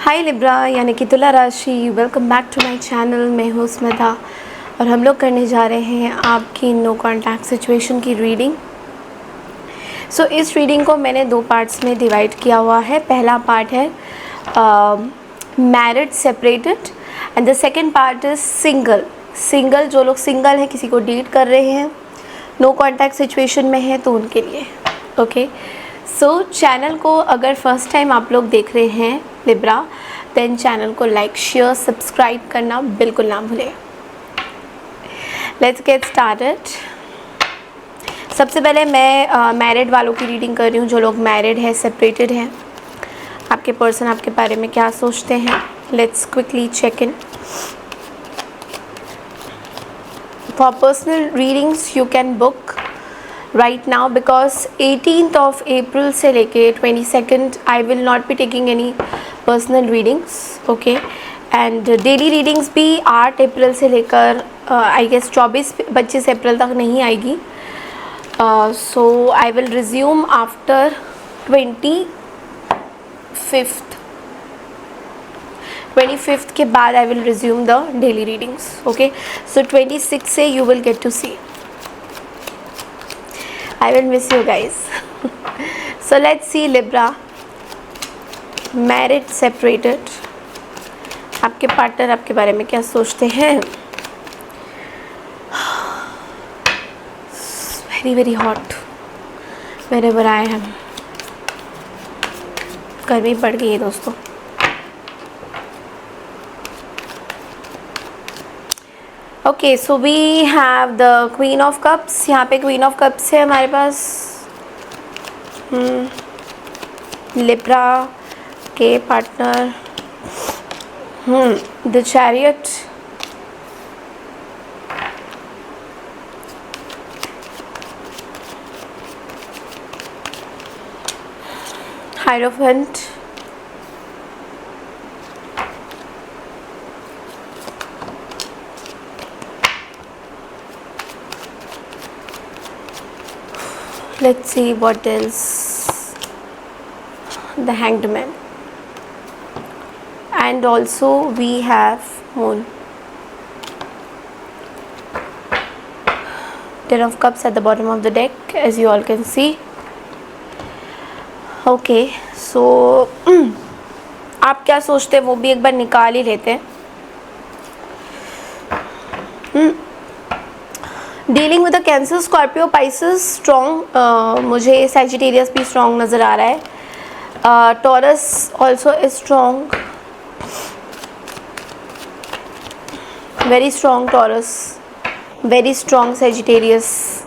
हाय Libra यानी कि तुला राशि, welcome back to my channel. मैं हूँ स्मिता और हम लोग करने जा रहे हैं आपकी नो कॉन्टैक्ट सिचुएशन की रीडिंग। सो इस रीडिंग को मैंने दो पार्ट्स में डिवाइड किया हुआ है। पहला पार्ट है married separated and the second part is single. जो लोग सिंगल हैं, किसी को डेट कर रहे हैं, नो कॉन्टैक्ट सिचुएशन में है, तो उनके लिए ओके। सो चैनल को अगर फर्स्ट टाइम आप लोग देख रहे हैं लिब्रा, देन चैनल को लाइक शेयर सब्सक्राइब करना बिल्कुल ना भूलें। Let's get started. सबसे पहले मैं मैरिड वालों की रीडिंग कर रही हूँ। जो लोग मैरिड है, सेपरेटेड हैं, आपके पर्सन आपके बारे में क्या सोचते हैं। Let's quickly check in. For personal readings you can book right now because 18th of April से लेके 22nd I will not be taking any personal readings, okay? and daily readings भी 8 अप्रैल से लेकर I guess 24-25 अप्रैल तक नहीं आएगी। so I will resume after 25th के बाद I will resume the daily readings, okay? so 26 से you will get to see. I will miss you guys. So let's see Libra, married, separated, आपके partner आपके बारे में क्या सोचते हैं। very hot wherever I am। गर्मी बढ़ गई है दोस्तों। Okay so we have the queen of cups. यहाँ पे क्वीन ऑफ कप्स है हमारे पास लिब्रा के पार्टनर। The chariot, hierophant, let's see what else. The Hanged Man, and also we have Moon. Ten of Cups at the bottom of the deck, as you all can see. Okay, so आप क्या सोचते हैं वो भी एक बार निकाल ही लेते हैं। Dealing with the Cancer, Scorpio, Pisces strong. मुझे सैजिटेरियस भी स्ट्रॉन्ग नज़र आ रहा है। Taurus also is strong, very strong taurus, very strong Sagittarius.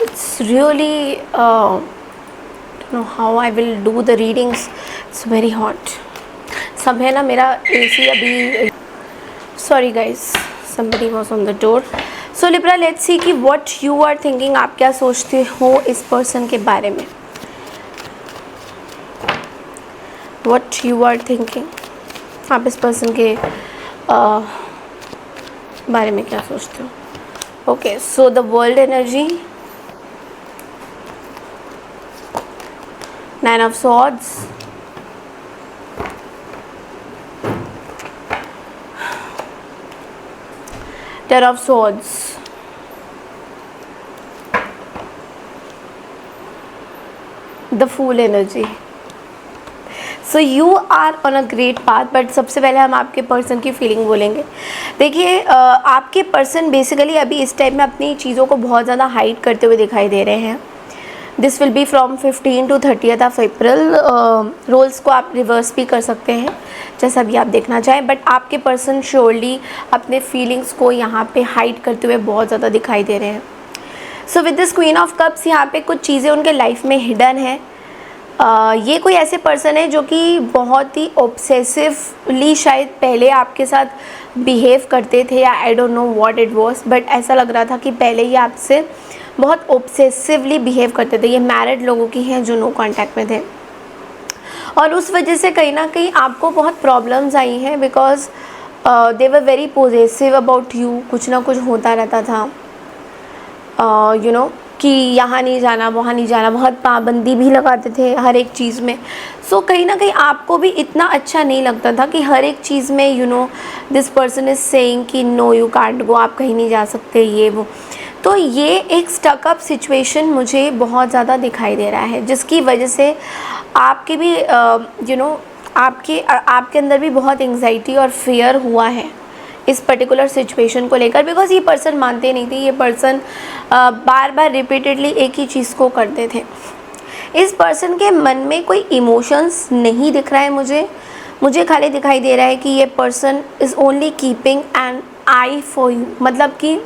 It's really know how I will do the readings. It's very hot. सब है ना, मेरा AC अभी, sorry guys, somebody was on the door. So Libra, let's see कि what you are thinking, आप क्या सोचते हो इस पर्सन के बारे में। What you are thinking, आप इस पर्सन के बारे में क्या सोचते हो। Okay, so the world energy, Nine of Swords, Ten of Swords, the Fool energy. So you are on a great path. But सबसे पहले हम आपके पर्सन की फीलिंग बोलेंगे। देखिए आपके पर्सन बेसिकली अभी इस टाइम में अपनी चीज़ों को बहुत ज़्यादा हाइड करते हुए दिखाई दे रहे हैं। This will be from 15 to 30th of April। Roles को आप रिवर्स भी कर सकते हैं जैसा भी आप देखना चाहें, बट आपके पर्सन श्योरली अपने फीलिंग्स को यहाँ पे हाइड करते हुए बहुत ज़्यादा दिखाई दे रहे हैं। So with this queen of cups, यहाँ पे कुछ चीज़ें उनके लाइफ में हिडन है। ये कोई ऐसे पर्सन है जो कि बहुत ही ऑब्सेसिवली शायद पहले आपके साथ बिहेव करते थे, या आई don't know what it was, but ऐसा लग रहा था कि पहले ये आपसे बहुत ऑब्सेसिवली बिहेव करते थे। ये मैरिड लोगों की हैं जो नो कांटेक्ट में थे, और उस वजह से कहीं ना कहीं आपको बहुत प्रॉब्लम्स आई हैं, because they were very possessive about you. कुछ ना कुछ होता रहता था। यू नो कि यहाँ नहीं जाना, वहाँ नहीं जाना, बहुत पाबंदी भी लगाते थे हर एक चीज़ में। सो कहीं ना कहीं आपको भी इतना अच्छा नहीं लगता था कि हर एक चीज़ में you know this person is saying कि नो यू कांट गो, आप कहीं नहीं जा सकते, ये वो। तो ये एक स्टक अप सिचुएशन मुझे बहुत ज़्यादा दिखाई दे रहा है, जिसकी वजह से आपके भी यू नो आपके अंदर भी बहुत एंग्जाइटी और फियर हुआ है इस पर्टिकुलर सिचुएशन को लेकर, बिकॉज ये पर्सन मानते नहीं थे। ये पर्सन बार बार रिपीटेडली एक ही चीज़ को करते थे। इस पर्सन के मन में कोई इमोशंस नहीं दिख रहा है मुझे खाली दिखाई दे रहा है कि ये person is only keeping an I for you. मतलब कि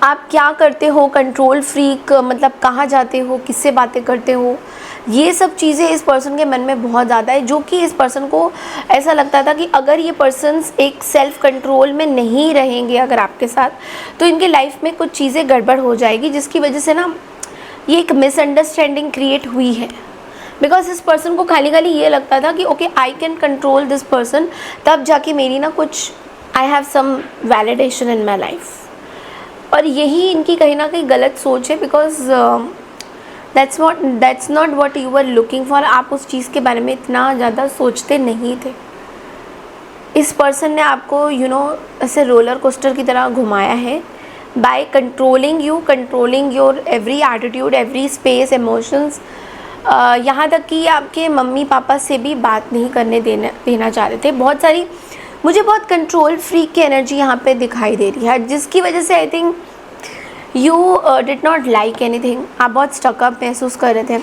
आप क्या करते हो, कंट्रोल फ्रीक, मतलब कहाँ जाते हो, किससे बातें करते हो, ये सब चीज़ें इस पर्सन के मन में बहुत ज़्यादा है। जो कि इस पर्सन को ऐसा लगता था कि अगर ये पर्सन्स एक सेल्फ़ कंट्रोल में नहीं रहेंगे अगर आपके साथ, तो इनके लाइफ में कुछ चीज़ें गड़बड़ हो जाएगी, जिसकी वजह से ना ये एक मिसअंडरस्टैंडिंग क्रिएट हुई है। बिकॉज इस पर्सन को खाली ये लगता था कि okay I can control this person, तब जाके मेरी ना कुछ I have some validation in my life. और यही इनकी कहीं ना कहीं गलत सोच है, because that's not what you are looking for. आप उस चीज़ के बारे में इतना ज़्यादा सोचते नहीं थे। इस पर्सन ने आपको यू नो ऐसे रोलर कोस्टर की तरह घुमाया है by controlling your every attitude, every space, emotions. यहाँ तक कि आपके मम्मी पापा से भी बात नहीं करने देना चाह रहे थे। मुझे बहुत कंट्रोल फ्रीक की एनर्जी यहाँ पे दिखाई दे रही है, जिसकी वजह से आई think you did not like anything. आप बहुत स्टकअप महसूस कर रहे थे।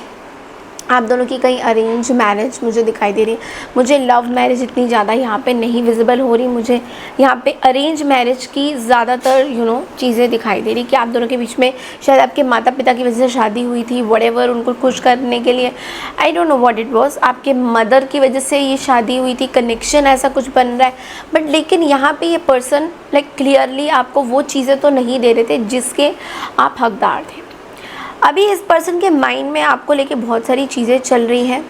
आप दोनों की कहीं अरेंज मैरिज मुझे दिखाई दे रही है। मुझे लव मैरिज इतनी ज़्यादा यहाँ पे नहीं विजिबल हो रही, मुझे यहाँ पे अरेंज मैरिज की ज़्यादातर यू नो चीज़ें दिखाई दे रही कि आप दोनों के बीच में शायद आपके माता पिता की वजह से शादी हुई थी, व्हाटएवर, उनको खुश करने के लिए, आई don't know what it was. आपके मदर की वजह से ये शादी हुई थी, कनेक्शन ऐसा कुछ बन रहा है। बट लेकिन यहाँ पर ये पर्सन लाइक क्लियरली आपको वो चीज़ें तो नहीं दे रहे थे जिसके आप हकदार थे। अभी इस पर्सन के माइंड में आपको लेके बहुत सारी चीज़ें चल रही हैं।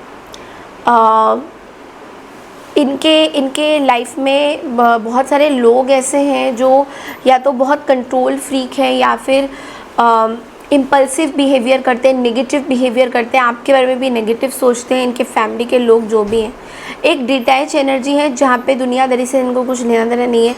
इनके लाइफ में बहुत सारे लोग ऐसे हैं जो या तो बहुत कंट्रोल फ्रीक हैं या फिर इम्पल्सिव बिहेवियर करते हैं, नेगेटिव बिहेवियर करते हैं, आपके बारे में भी नेगेटिव सोचते हैं। इनके फैमिली के लोग जो भी हैं, एक डिटैच एनर्जी है जहाँ पे दुनियादारी से इनको कुछ लेना देना नहीं है।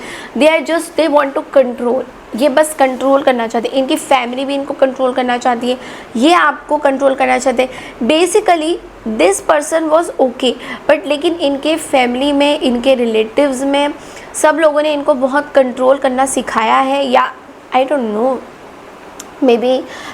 दे वांट टू कंट्रोल, ये बस कंट्रोल करना चाहते हैं। इनकी फैमिली भी इनको कंट्रोल करना चाहती है, ये आपको कंट्रोल करना चाहते हैं। Basically this person was okay, but लेकिन इनके फैमिली में, इनके रिलेटिव्स में सब लोगों ने इनको बहुत कंट्रोल करना सिखाया है, या आई don't no, maybe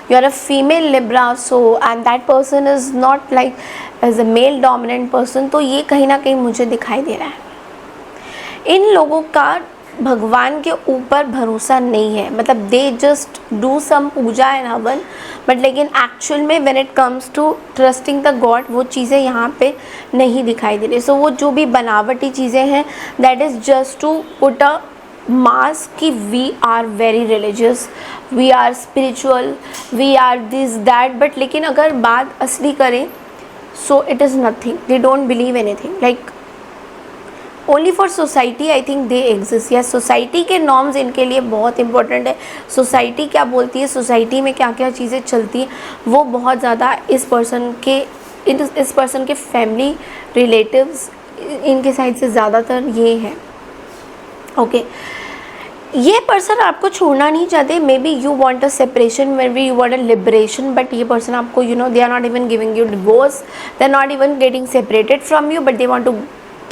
you are a female Libra, so and that person is not like as a male dominant person। तो ये कहीं ना कहीं मुझे दिखाई दे रहा है इन लोगों का भगवान के ऊपर भरोसा नहीं है। मतलब they just do some puja and havan, but लेकिन एक्चुअल में when it comes to trusting the god, वो चीज़ें यहाँ पे नहीं दिखाई दे रही। सो वो जो भी बनावटी चीज़ें हैं, that is just to put a mask कि we are very religious, we are spiritual, we are this that. But लेकिन अगर बात असली करें, so it is nothing, they don't believe anything, like only for society I think they exist. या society के norms इनके लिए बहुत इंपॉर्टेंट है। सोसाइटी क्या बोलती है, सोसाइटी में क्या क्या चीज़ें चलती हैं, वो बहुत ज़्यादा इस पर्सन के फैमिली रिलेटिव्स, इनके साइड से ज़्यादातर ये है। ओके, ये पर्सन आपको छोड़ना नहीं चाहते। Maybe you want a separation, maybe you want a liberation, but ये पर्सन आपको you know they are not even giving you divorce, they are not even getting separated from you, but they want to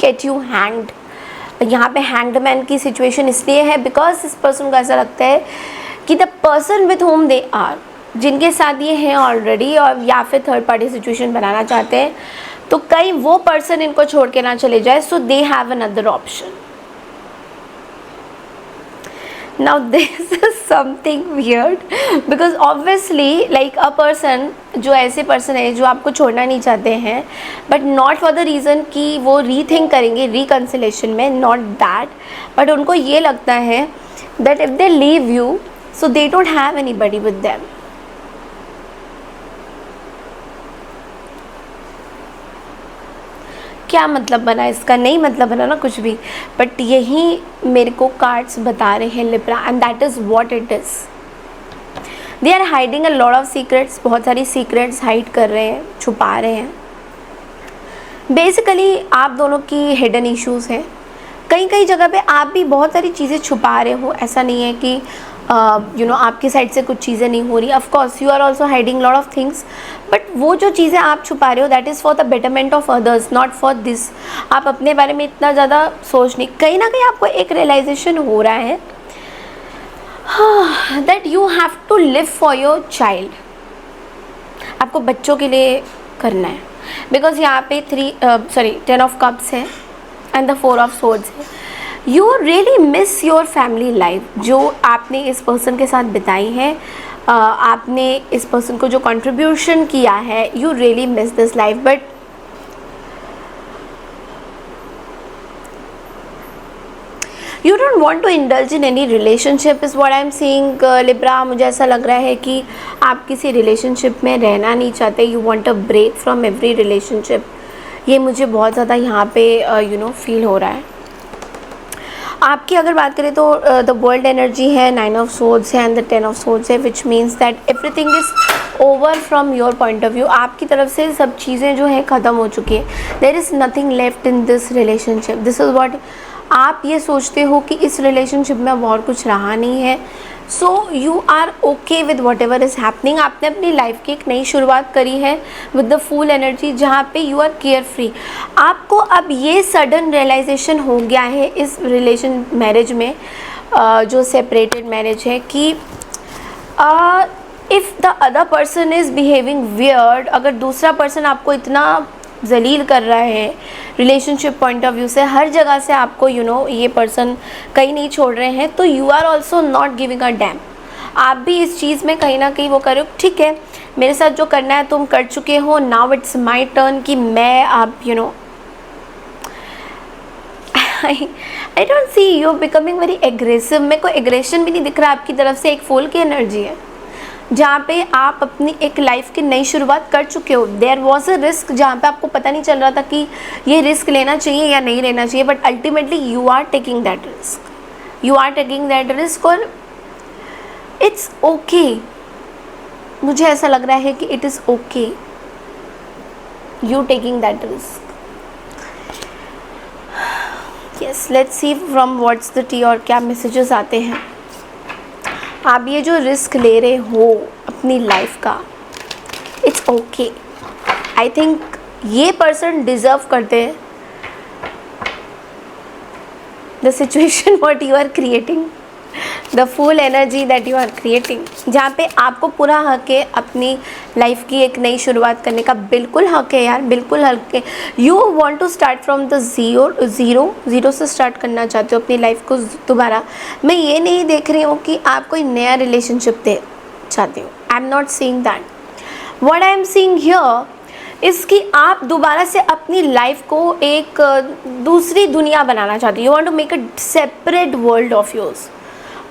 get you hanged. यहाँ पे hanged man की situation इसलिए है because इस person को ऐसा लगता है कि the person with home they are, जिनके साथ ये हैं ऑलरेडी, और या फिर थर्ड पार्टी सिचुएशन बनाना चाहते हैं, तो कहीं वो पर्सन इनको छोड़ के ना चले जाए, so they have another option. Now this is something weird because obviously like a person, जो ऐसे पर्सन है जो आपको छोड़ना नहीं चाहते हैं, but not for the reason कि वो रीथिंक करेंगे रिकन्सिलेशन में, नॉट दैट, बट उनको ये लगता है that if they leave you, so they don't have anybody with them. क्या मतलब बना इसका, नहीं मतलब बना ना कुछ भी, बट यही मेरे को कार्ड्स बता रहे हैं Libra, and that is what it is. They are hiding a lot of secrets, बहुत सारी सीक्रेट्स हाइड कर रहे हैं, छुपा रहे हैं। बेसिकली आप दोनों की हिडन इश्यूज़ हैं, कई कई जगह पे आप भी बहुत सारी चीज़ें छुपा रहे हो। ऐसा नहीं है कि आपकी साइड से कुछ चीज़ें नहीं हो रही। Of course you are also hiding lot of things, but वो जो चीज़ें आप छुपा रहे हो that is for the betterment of others, not for this. आप अपने बारे में इतना ज़्यादा सोच नहीं, कहीं ना कहीं आपको एक रियलाइजेशन हो रहा है that you have to live for your child. आपको बच्चों के लिए करना है, बिकॉज यहाँ पे 10 ऑफ कप्स है एंड द 4 ऑफ सोर्ड्स है। You really miss your family life, जो आपने इस पर्सन के साथ बिताई है, आपने इस पर्सन को जो कंट्रीब्यूशन किया है, you really miss this life. But you don't want to indulge in any relationship is what I am seeing Libra. मुझे ऐसा लग रहा है कि आप किसी रिलेशनशिप में रहना नहीं चाहते, you want a break from every relationship. ये मुझे बहुत ज़्यादा यहाँ पे फील हो रहा है। आपकी अगर बात करें तो द वर्ल्ड एनर्जी है, 9 ऑफ सोर्ड्स है एंड द 10 ऑफ सोर्ड्स है, which means that everything is over from your point of view. आपकी तरफ से सब चीज़ें जो हैं ख़त्म हो चुकी है। There is nothing left in this relationship. This is what आप ये सोचते हो कि इस रिलेशनशिप में अब और कुछ रहा नहीं है। So you are okay with whatever is happening. आपने अपनी लाइफ की एक नई शुरुआत करी है विद द फुल एनर्जी, जहाँ पे यू आर केयर फ्री। आपको अब ये सडन रियलाइजेशन हो गया है इस रिलेशन मैरिज में, जो सेपरेटेड मैरिज है, कि if the other person is behaving weird, अगर दूसरा पर्सन आपको इतना जलील कर रहा है रिलेशनशिप पॉइंट ऑफ व्यू से, हर जगह से आपको ये पर्सन कहीं नहीं छोड़ रहे हैं, तो you are also not giving a damn. आप भी इस चीज़ में कहीं ना कहीं वो कर रहे हो, ठीक है मेरे साथ जो करना है तुम कर चुके हो, नाउ इट्स माई टर्न कि मैं आप I don't see you becoming very aggressive. मेरे को एग्रेशन भी नहीं दिख रहा आपकी तरफ से, एक फूल की एनर्जी है जहाँ पे आप अपनी एक लाइफ की नई शुरुआत कर चुके हो। देयर वॉज अ रिस्क जहाँ पे आपको पता नहीं चल रहा था कि ये रिस्क लेना चाहिए या नहीं लेना चाहिए, but ultimately you are taking that risk, you are taking that risk, और इट्स ओके। मुझे ऐसा लग रहा है कि it is okay you taking that risk. Yes, let's see from what's the tea, और क्या मैसेजेस आते हैं। आप ये जो रिस्क ले रहे हो अपनी लाइफ का, इट्स ओके। आई थिंक ये पर्सन डिज़र्व करते हैं the situation what you are creating, the full energy that you are creating, जहाँ पे आपको पूरा हक है अपनी लाइफ की एक नई शुरुआत करने का। बिल्कुल हक है यार, बिल्कुल हक है। You want to start from the zero से स्टार्ट करना चाहते हो अपनी लाइफ को दोबारा। मैं ये नहीं देख रही हूँ कि आप कोई नया रिलेशनशिप दे चाहते हो, आई am not seeing that. What I am seeing here इसकी आप दोबारा से अपनी लाइफ को एक दूसरी दुनिया बनाना चाहते हो। You want to make a separate world of yours.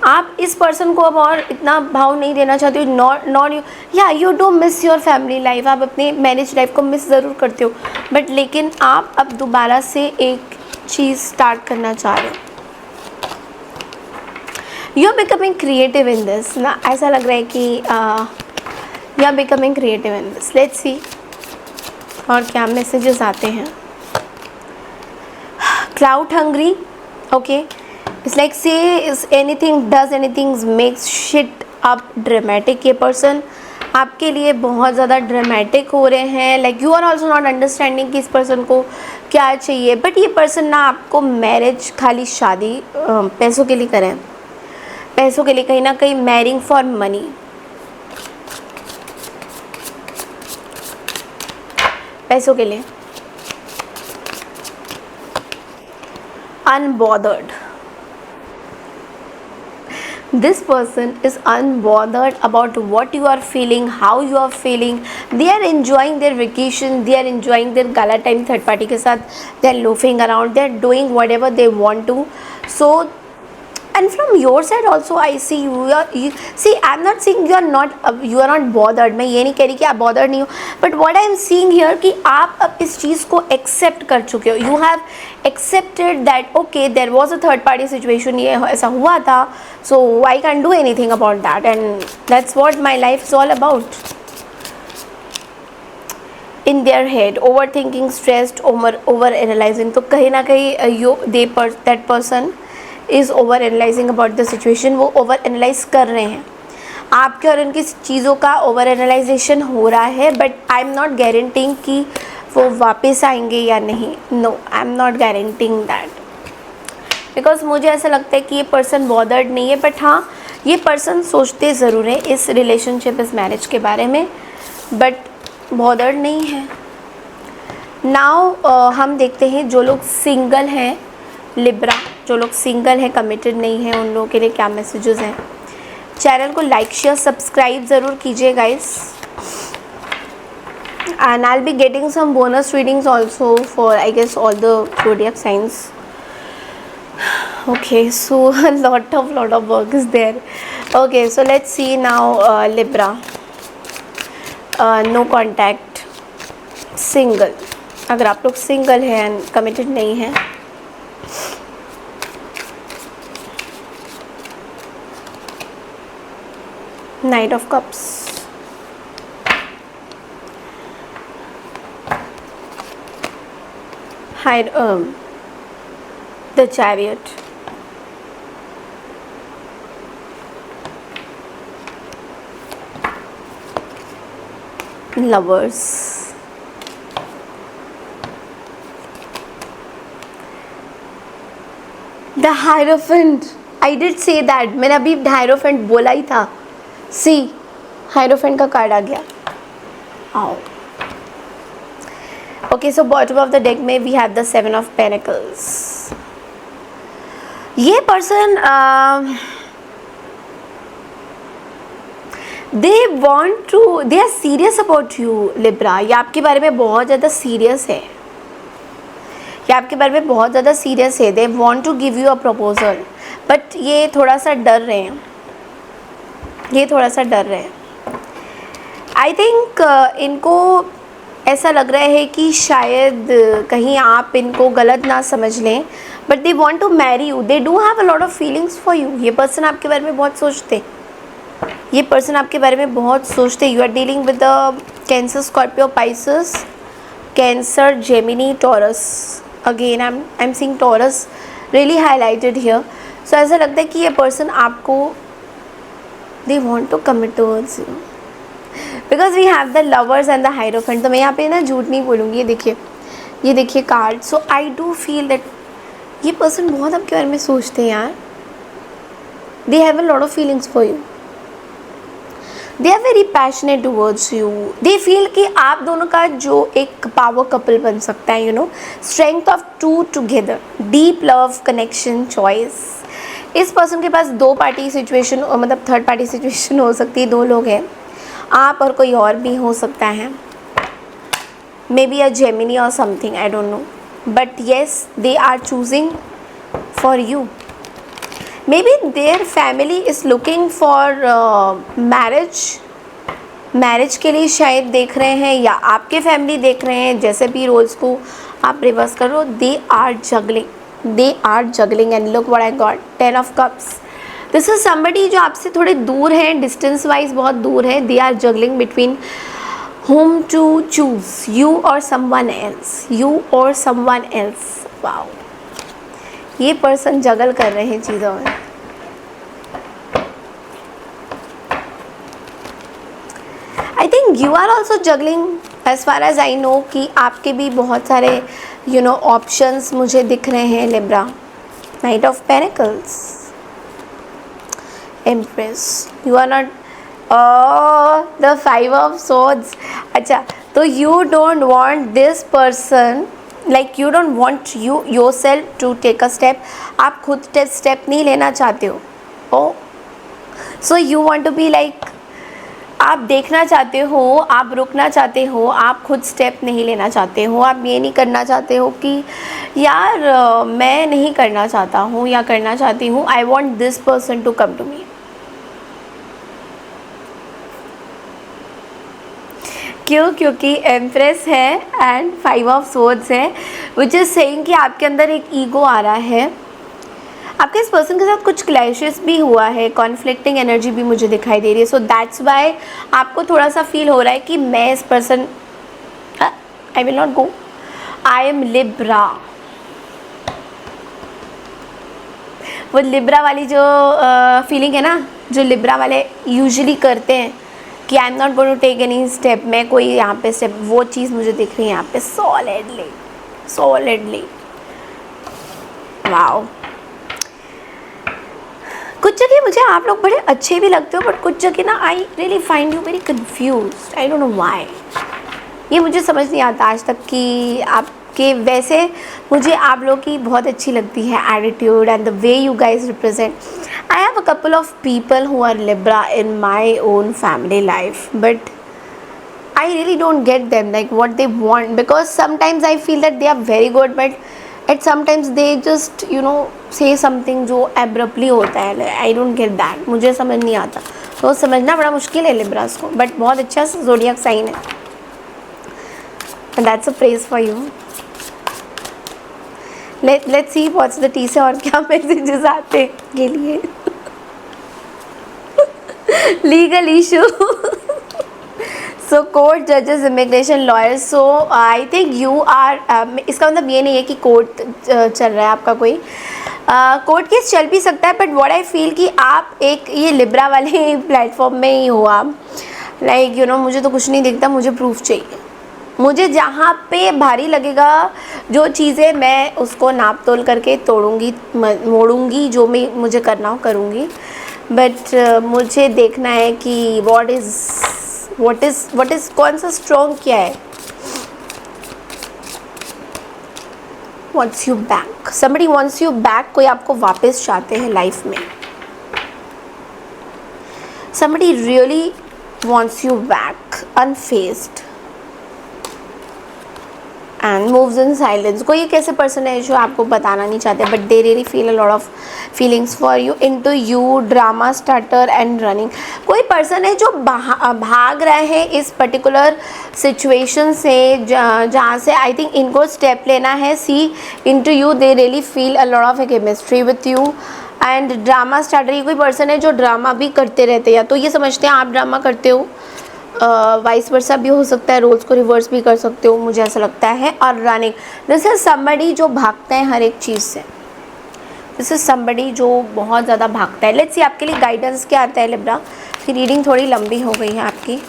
आप इस पर्सन को अब और इतना भाव नहीं देना चाहते हो। You do miss your family life, आप अपनी मैरिज लाइफ को मिस ज़रूर करते हो, बट लेकिन आप अब दोबारा से एक चीज़ स्टार्ट करना चाह रहे हो। You are becoming creative in this ना, ऐसा लग रहा है कि you are becoming creative in this. Let's see और क्या मैसेजेस आते हैं। Cloud hungry, okay, it's like say anything does anything makes shit up dramatic. ये पर्सन आपके लिए बहुत ज़्यादा ड्रामेटिक हो रहे हैं, like you are also not understanding कि इस पर्सन को क्या चाहिए। बट ये पर्सन ना आपको मैरिज, खाली शादी पैसों के लिए करें, पैसों के लिए, कहीं ना कहीं मैरिंग फॉर मनी। पैसों के लिए unbothered. This person is unbothered about what you are feeling, how you are feeling. They are enjoying their vacation, they are enjoying their gala time third party के साथ, they are loafing around, they are doing whatever they want to. So and from your side also I see you see, I'm not saying you are not bothered, मैं ये नहीं कह रही कि आप bothered नहीं हो, but what I am seeing here कि आप अब इस चीज़ को accept कर चुके हो, you have accepted that okay there was a third party situation, ये ऐसा हुआ था, so I can't do anything about that, and that's what my life is all about. In their head, overthinking, stressed, over analyzing, तो कहीं ना कहीं that person is over analysing about the situation, वो over analyse कर रहे हैं आपके और उनकी चीज़ों का ओवर एनालाइजेशन हो रहा है, but I am not guaranteeing कि वो वापस आएंगे या नहीं, no I am not guaranteeing that, because मुझे ऐसा लगता है कि ये पर्सन बॉदर्ड नहीं है, बट हाँ ये पर्सन सोचते ज़रूर है इस रिलेशनशिप इस मैरिज के बारे में, बट बॉदर्ड नहीं है। नाउ हम देखते हैं जो लोग सिंगल हैं, लिब्रा, जो लोग सिंगल हैं, कमिटेड नहीं हैं, उन लोगों के लिए क्या मैसेजेस हैं। चैनल को लाइक शेयर सब्सक्राइब ज़रूर कीजिए guys, and I will be getting some bonus readings also for I guess all the zodiac signs. Okay, so a lot of work is there. Okay, so let's see now Libra. No contact, single, अगर आप लोग single हैं and committed नहीं हैं, Knight of Cups, the Chariot, Lovers, the Hierophant. I did say that, मैंने अभी Hierophant बोला ही था, सी हायरोफेंट का कार्ड आ गया। आओ okay, so bottom of the deck में we have the 7 of pentacles. ये person they are serious about you Libra, ये आपके बारे में बहुत ज़्यादा सीरियस है, ये आपके बारे में बहुत ज़्यादा सीरियस है। They want to give you a proposal, but ये थोड़ा सा डर रहे हैं, ये थोड़ा सा डर रहे हैं। आई थिंक इनको ऐसा लग रहा है कि शायद कहीं आप इनको गलत ना समझ लें, but they want to marry you, they do have a lot of feelings for you. ये पर्सन आपके बारे में बहुत सोचते, ये पर्सन आपके बारे में बहुत सोचते। You are dealing with the Cancer, Scorpio, Pisces, Cancer, Gemini, Taurus. Again I am seeing Taurus really highlighted here. So ऐसा लगता है कि ये पर्सन आपको they want to commit towards you because we have the lovers and the hierophant। तो मैं यहाँ पे ना झूठ नहीं बोलूँगी, ये देखिए card. So I do feel that ये पर्सन बहुत आपके बारे में सोचते हैं यार, they have a lot of feelings for you, they are very passionate towards you, they feel कि आप दोनों का जो एक पावर कपल बन सकता है, you know, strength of two together, deep love, connection, choice। इस पर्सन के पास दो पार्टी सिचुएशन, मतलब थर्ड पार्टी सिचुएशन हो सकती है, दो लोग हैं, आप और कोई और भी हो सकता है, मे बी अ जेमिनी और something, I don't know, but yes they are choosing for you. Maybe their family is looking for marriage के लिए शायद देख रहे हैं, या आपके फैमिली देख रहे हैं, जैसे भी रोल्स को आप रिवर्स करो। They are juggling and look what I got, 10 of cups. This is somebody जो आपसे थोड़े दूर हैं, डिस्टेंस वाइज बहुत दूर है। They are juggling between whom to choose, you or someone else, you or someone else। Wow, ये person juggle कर रहे हैं चीज़ों में। I think you are also juggling as far as I know, कि आपके भी बहुत सारे ऑप्शंस मुझे दिख रहे हैं Libra. Knight of pentacles, empress, you are not, the 5 of swords. अच्छा, तो you don't want this person, like you don't want you yourself to take a step, आप खुद स्टेप नहीं लेना चाहते हो। Oh, so you want to be like, आप देखना चाहते हो, आप रुकना चाहते हो, आप खुद स्टेप नहीं लेना चाहते हो, आप ये नहीं करना चाहते हो कि यार मैं नहीं करना चाहता हूँ या करना चाहती हूँ, I want this person to come to me. क्यों? क्योंकि एम्प्रेस है एंड 5 ऑफ सोर्ड्स है, विच इज़ सेइंग कि आपके अंदर एक ईगो आ रहा है। आपके इस पर्सन के साथ कुछ क्लैशेस भी हुआ है, कॉन्फ्लिक्टिंग एनर्जी भी मुझे दिखाई दे रही है। सो दैट्स वाई आपको थोड़ा सा फील हो रहा है कि मैं इस person, I will not go, I am Libra. वो लिब्रा वाली जो फीलिंग है ना, जो लिब्रा वाले यूजुअली करते हैं कि I am not going to take any step, मैं कोई यहाँ पे स्टेप, वो चीज़ मुझे दिख रही है यहाँ पे सॉलिडली, सॉलिडली। वाओ, कुछ जगह मुझे आप लोग बड़े अच्छे भी लगते हो, बट कुछ जगह ना I really find you very confused, I don't know why. ये मुझे समझ नहीं आता आज तक कि आपके, वैसे मुझे आप लोग की बहुत अच्छी लगती है attitude and the way you guys represent. I have a couple of people who are Libra in my own family life, but I really don't get them, like what they want, because sometimes I feel that they are very good, but at sometimes they just say something जो abruptly होता है। I don't get that, मुझे समझ नहीं आता, तो समझना बड़ा मुश्किल है लिब्रास को, बट बहुत अच्छा ज़ोडिएक साइन है, and that's a praise for you। Let's see what's the tea से और क्या मैसेजेस आते हैं के लिए। लीगल इशू, सो कोर्ट, जजेस, immigration, lawyers. So I think you are, इसका मतलब ये नहीं है कि कोर्ट चल रहा है आपका, कोई कोर्ट केस चल भी सकता है, बट व्हाट आई फील कि आप एक ये लिब्रा वाले प्लेटफॉर्म में ही हो आप, लाइक मुझे तो कुछ नहीं दिखता, मुझे प्रूफ चाहिए, मुझे जहाँ पे भारी लगेगा जो चीज़ें मैं उसको नाप तोल करके तोड़ूंगी, मोड़ूंगी, जो मैं मुझे करना हो करूँगी, बट मुझे देखना है कि व्हाट इज़ कौन सा स्ट्रॉन्ग क्या है। wants you back, somebody wants you back, कोई आपको वापस चाहते हैं लाइफ में, somebody really wants you back unfazed and moves in silence। कोई एक ऐसे पर्सन है जो आपको बताना नहीं चाहते, but they really feel a lot of feelings for you, into you, drama starter and running. कोई पर्सन है जो भाग रहे हैं इस पर्टिकुलर सिचुएशन से, जहाँ से आई थिंक इनको स्टेप लेना है। See into you, they really feel a lot of a chemistry with you and drama starter. ये कोई पर्सन है जो ड्रामा भी करते रहते हैं, या तो ये समझते हैं आप ड्रामा करते हो, वाइस वर्सा भी हो सकता है, रोल्स को रिवर्स भी कर सकते हो, मुझे ऐसा लगता है। और रनिंग, दिस इज समबडी जो भागता है हर एक चीज़ से, दिस इज समबडी जो बहुत ज़्यादा भागता है। लेट्स सी आपके लिए गाइडेंस क्या आता है लिब्रा। फिर रीडिंग थोड़ी लंबी हो गई है आपकी।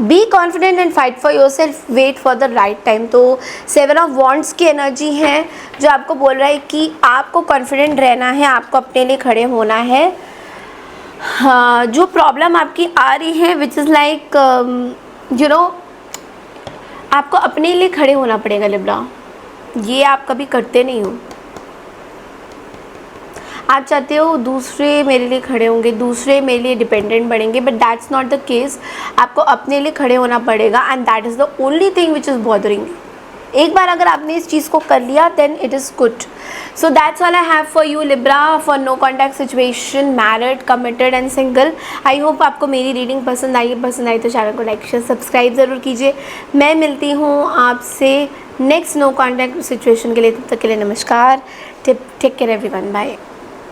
Be confident and fight for yourself, wait for the right time. तो 7 ऑफ वॉन्ड्स की एनर्जी है जो आपको बोल रहा है कि आपको कॉन्फिडेंट रहना है, आपको अपने लिए खड़े होना है। हाँ, जो प्रॉब्लम आपकी आ रही है विच इज़ लाइक आपको अपने लिए खड़े होना पड़ेगा लिब्रा, ये आप कभी करते नहीं हो। आप चाहते हो दूसरे मेरे लिए खड़े होंगे, दूसरे मेरे लिए डिपेंडेंट बनेंगे, but that's not the case. आपको अपने लिए खड़े होना पड़ेगा and that is the only thing which is bothering. एक बार अगर आपने इस चीज़ को कर लिया then it is good. So that's all I have for you Libra, for no contact situation, married, committed and single. I hope आपको मेरी रीडिंग पसंद आई तो चैनल को लाइक शेयर सब्सक्राइब ज़रूर कीजिए। मैं मिलती हूँ आपसे नेक्स्ट नो कॉन्टैक्ट सिचुएशन के लिए, तब तक के लिए नमस्कार, टेक केयर एवरीवन, बाय।